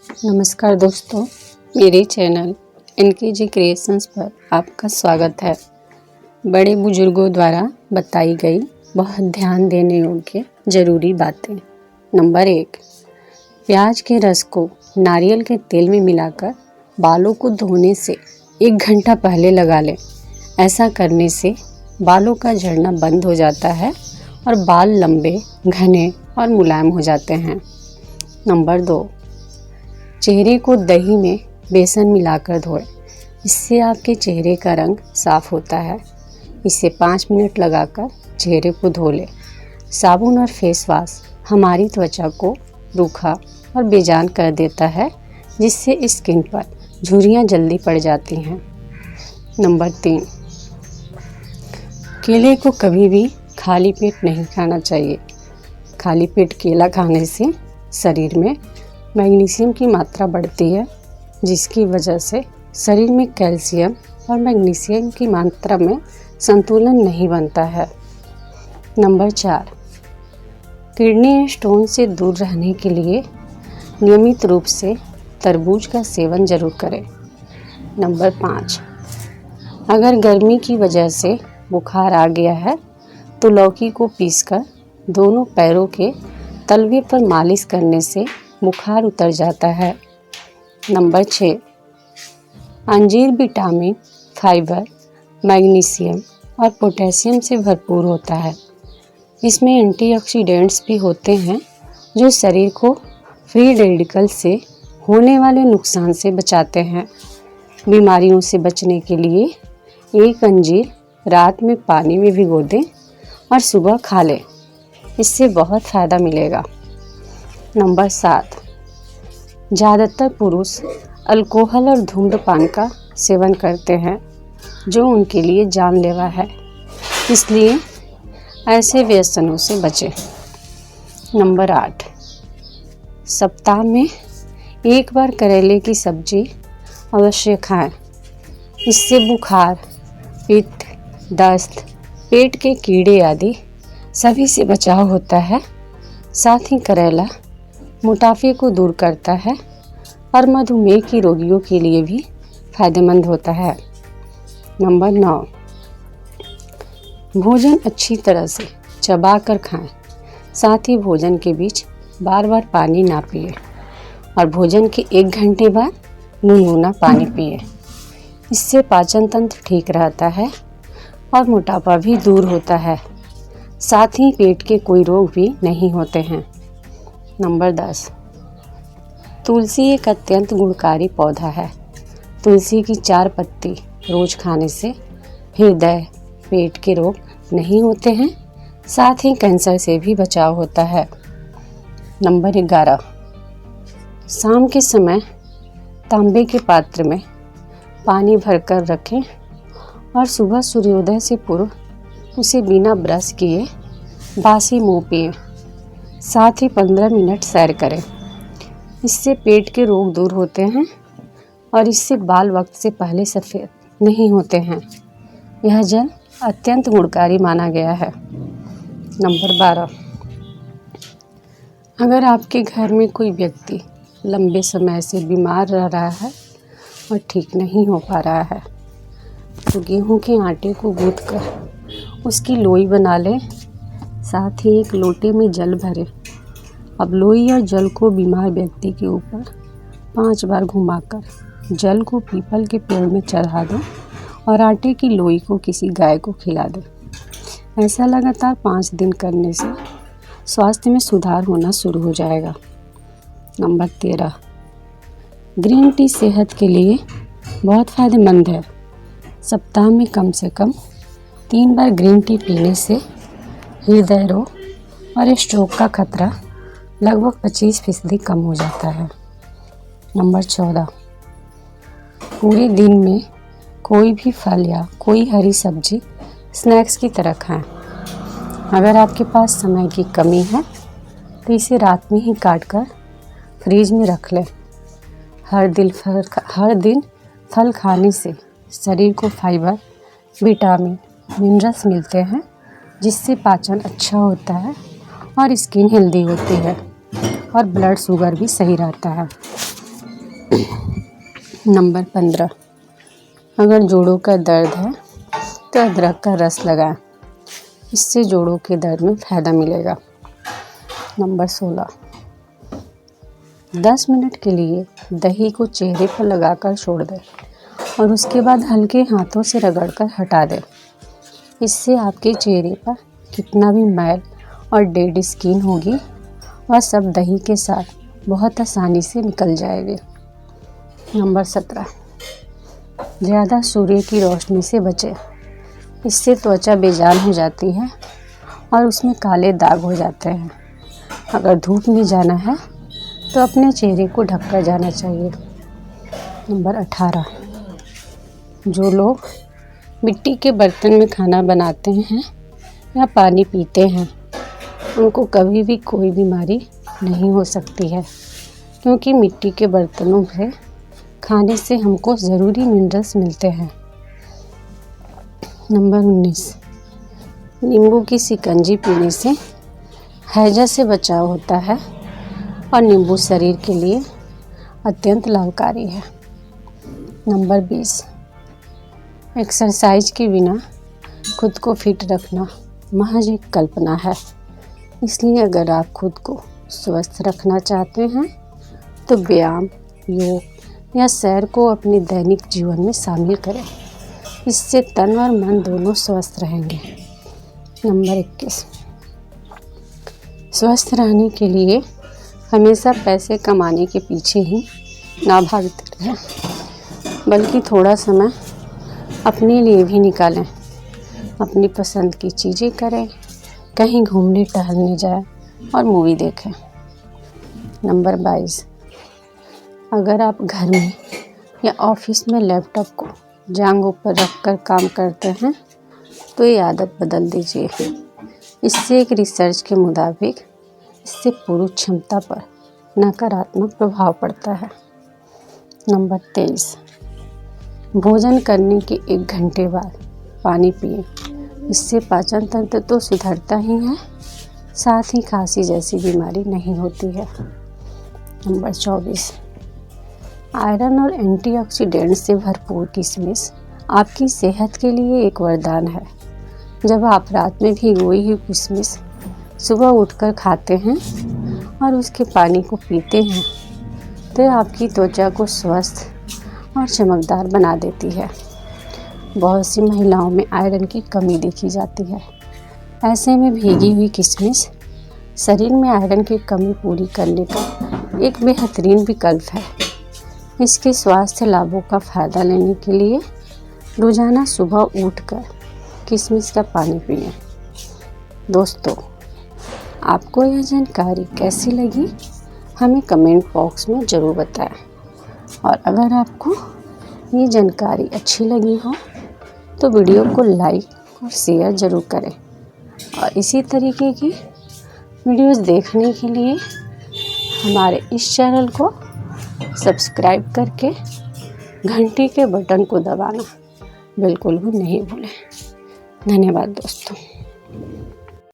नमस्कार दोस्तों, मेरे चैनल NKG क्रिएशंस पर आपका स्वागत है। बड़े बुजुर्गों द्वारा बताई गई बहुत ध्यान देने योग्य ज़रूरी बातें। नंबर 1, प्याज के रस को नारियल के तेल में मिलाकर बालों को धोने से 1 घंटा पहले लगा लें। ऐसा करने से बालों का झड़ना बंद हो जाता है और बाल लंबे, घने और मुलायम हो जाते हैं। नंबर 2, चेहरे को दही में बेसन मिलाकर धोएं। इससे आपके चेहरे का रंग साफ होता है। इसे 5 मिनट लगाकर चेहरे को धो लें। साबुन और फेस वॉश हमारी त्वचा को रूखा और बेजान कर देता है, जिससे स्किन पर झुर्रियाँ जल्दी पड़ जाती हैं। नंबर 3, केले को कभी भी खाली पेट नहीं खाना चाहिए। खाली पेट केला खाने से शरीर में मैग्नीशियम की मात्रा बढ़ती है, जिसकी वजह से शरीर में कैल्शियम और मैग्नीशियम की मात्रा में संतुलन नहीं बनता है। नंबर 4, किडनी स्टोन से दूर रहने के लिए नियमित रूप से तरबूज का सेवन जरूर करें। नंबर 5, अगर गर्मी की वजह से बुखार आ गया है तो लौकी को पीसकर दोनों पैरों के तलवे पर मालिश करने से बुखार उतर जाता है। नंबर 6, अंजीर विटामिन, फाइबर, मैग्नीशियम और पोटेशियम से भरपूर होता है। इसमें एंटीऑक्सीडेंट्स भी होते हैं जो शरीर को फ्री रेडिकल से होने वाले नुकसान से बचाते हैं। बीमारियों से बचने के लिए एक अंजीर रात में पानी में भिगो दें और सुबह खा लें। इससे बहुत फ़ायदा मिलेगा। नंबर 7, ज़्यादातर पुरुष अल्कोहल और धूम्रपान का सेवन करते हैं, जो उनके लिए जानलेवा है, इसलिए ऐसे व्यसनों से बचें। नंबर 8, सप्ताह में 1 बार करेले की सब्जी अवश्य खाएं। इससे बुखार, पित्त, दस्त, पेट के कीड़े आदि सभी से बचाव होता है। साथ ही करेला मोटापे को दूर करता है और मधुमेह के रोगियों के लिए भी फायदेमंद होता है। नंबर 9, भोजन अच्छी तरह से चबा कर खाएं। साथ ही भोजन के बीच बार बार पानी ना पिए और भोजन के 1 घंटे बाद गुनगुना पानी पिए। इससे पाचन तंत्र ठीक रहता है और मोटापा भी दूर होता है। साथ ही पेट के कोई रोग भी नहीं होते हैं। नंबर 10, तुलसी एक अत्यंत गुणकारी पौधा है। तुलसी की 4 पत्ती रोज खाने से हृदय, पेट के रोग नहीं होते हैं। साथ ही कैंसर से भी बचाव होता है। नंबर 11, शाम के समय तांबे के पात्र में पानी भरकर रखें और सुबह सूर्योदय से पूर्व उसे बिना ब्रश किए बासी मुंह पिएं। साथ ही 15 मिनट सैर करें। इससे पेट के रोग दूर होते हैं और इससे बाल वक्त से पहले सफ़ेद नहीं होते हैं। यह जल अत्यंत गुणकारी माना गया है। नंबर 12, अगर आपके घर में कोई व्यक्ति लंबे समय से बीमार रह रहा है और ठीक नहीं हो पा रहा है तो गेहूं के आटे को गूंथकर उसकी लोई बना लें। साथ ही 1 लोटे में जल भरें। अब लोई और जल को बीमार व्यक्ति के ऊपर 5 बार घुमाकर जल को पीपल के पेड़ में चढ़ा दें और आटे की लोई को किसी गाय को खिला दें। ऐसा लगातार 5 दिन करने से स्वास्थ्य में सुधार होना शुरू हो जाएगा। नंबर 13, ग्रीन टी सेहत के लिए बहुत फ़ायदेमंद है। सप्ताह में कम से कम 3 बार ग्रीन टी पीने से हृदय रोग और स्ट्रोक का खतरा लगभग 25% कम हो जाता है। नंबर 14, पूरे दिन में कोई भी फल या कोई हरी सब्जी स्नैक्स की तरह खाएं। अगर आपके पास समय की कमी है तो इसे रात में ही काट कर फ्रीज में रख लें। हर दिन फल खाने से शरीर को फाइबर, विटामिन, मिनरल्स मिलते हैं, जिससे पाचन अच्छा होता है और स्किन हेल्दी होती है और ब्लड शुगर भी सही रहता है। नंबर 15, अगर जोड़ों का दर्द है तो अदरक का रस लगाएं, इससे जोड़ों के दर्द में फ़ायदा मिलेगा। नंबर 16, 10 मिनट के लिए दही को चेहरे पर लगाकर छोड़ दें और उसके बाद हल्के हाथों से रगड़कर हटा दें। इससे आपके चेहरे पर कितना भी मैल और डेड स्किन होगी वह सब दही के साथ बहुत आसानी से निकल जाएगी। नंबर 17, ज़्यादा सूर्य की रोशनी से बचें, इससे त्वचा बेजान हो जाती है और उसमें काले दाग हो जाते हैं। अगर धूप में जाना है तो अपने चेहरे को ढककर जाना चाहिए। नंबर 18, जो लोग मिट्टी के बर्तन में खाना बनाते हैं या पानी पीते हैं उनको कभी भी कोई बीमारी नहीं हो सकती है, क्योंकि मिट्टी के बर्तनों में खाने से हमको ज़रूरी मिनरल्स मिलते हैं। नंबर 19, नींबू की शिकंजी पीने से हैजा से बचाव होता है और नींबू शरीर के लिए अत्यंत लाभकारी है। नंबर 20, एक्सरसाइज के बिना खुद को फिट रखना महज एक कल्पना है, इसलिए अगर आप खुद को स्वस्थ रखना चाहते हैं तो व्यायाम, योग या सैर को अपने दैनिक जीवन में शामिल करें। इससे तन और मन दोनों स्वस्थ रहेंगे। नंबर 21, स्वस्थ रहने के लिए हमेशा पैसे कमाने के पीछे ही ना भागते रहें, बल्कि थोड़ा समय अपने लिए भी निकालें। अपनी पसंद की चीज़ें करें, कहीं घूमने टहलने जाएं और मूवी देखें। नंबर 22, अगर आप घर में या ऑफिस में लैपटॉप को जांघों पर रखकर काम करते हैं तो ये आदत बदल दीजिए। इससे एक रिसर्च के मुताबिक इससे पूरी क्षमता पर नकारात्मक प्रभाव पड़ता है। नंबर 23, भोजन करने के 1 घंटे बाद पानी पिएं। इससे पाचन तंत्र तो सुधरता ही है, साथ ही खांसी जैसी बीमारी नहीं होती है। नंबर 24, आयरन और एंटीऑक्सीडेंट से भरपूर किशमिश आपकी सेहत के लिए एक वरदान है। जब आप रात में भिगोई हुई किशमिश सुबह उठकर खाते हैं और उसके पानी को पीते हैं तो आपकी त्वचा को स्वस्थ और चमकदार बना देती है। बहुत सी महिलाओं में आयरन की कमी देखी जाती है। ऐसे में भीगी हुई किशमिश शरीर में आयरन की कमी पूरी करने का एक बेहतरीन विकल्प है। इसके स्वास्थ्य लाभों का फ़ायदा लेने के लिए रोज़ाना सुबह उठकर किशमिश का पानी पिएं। दोस्तों, आपको यह जानकारी कैसी लगी हमें कमेंट बॉक्स में ज़रूर बताएं। और अगर आपको ये जानकारी अच्छी लगी हो तो वीडियो को लाइक और शेयर ज़रूर करें और इसी तरीके की वीडियोस देखने के लिए हमारे इस चैनल को सब्सक्राइब करके घंटी के बटन को दबाना बिल्कुल भी नहीं भूलें। धन्यवाद दोस्तों।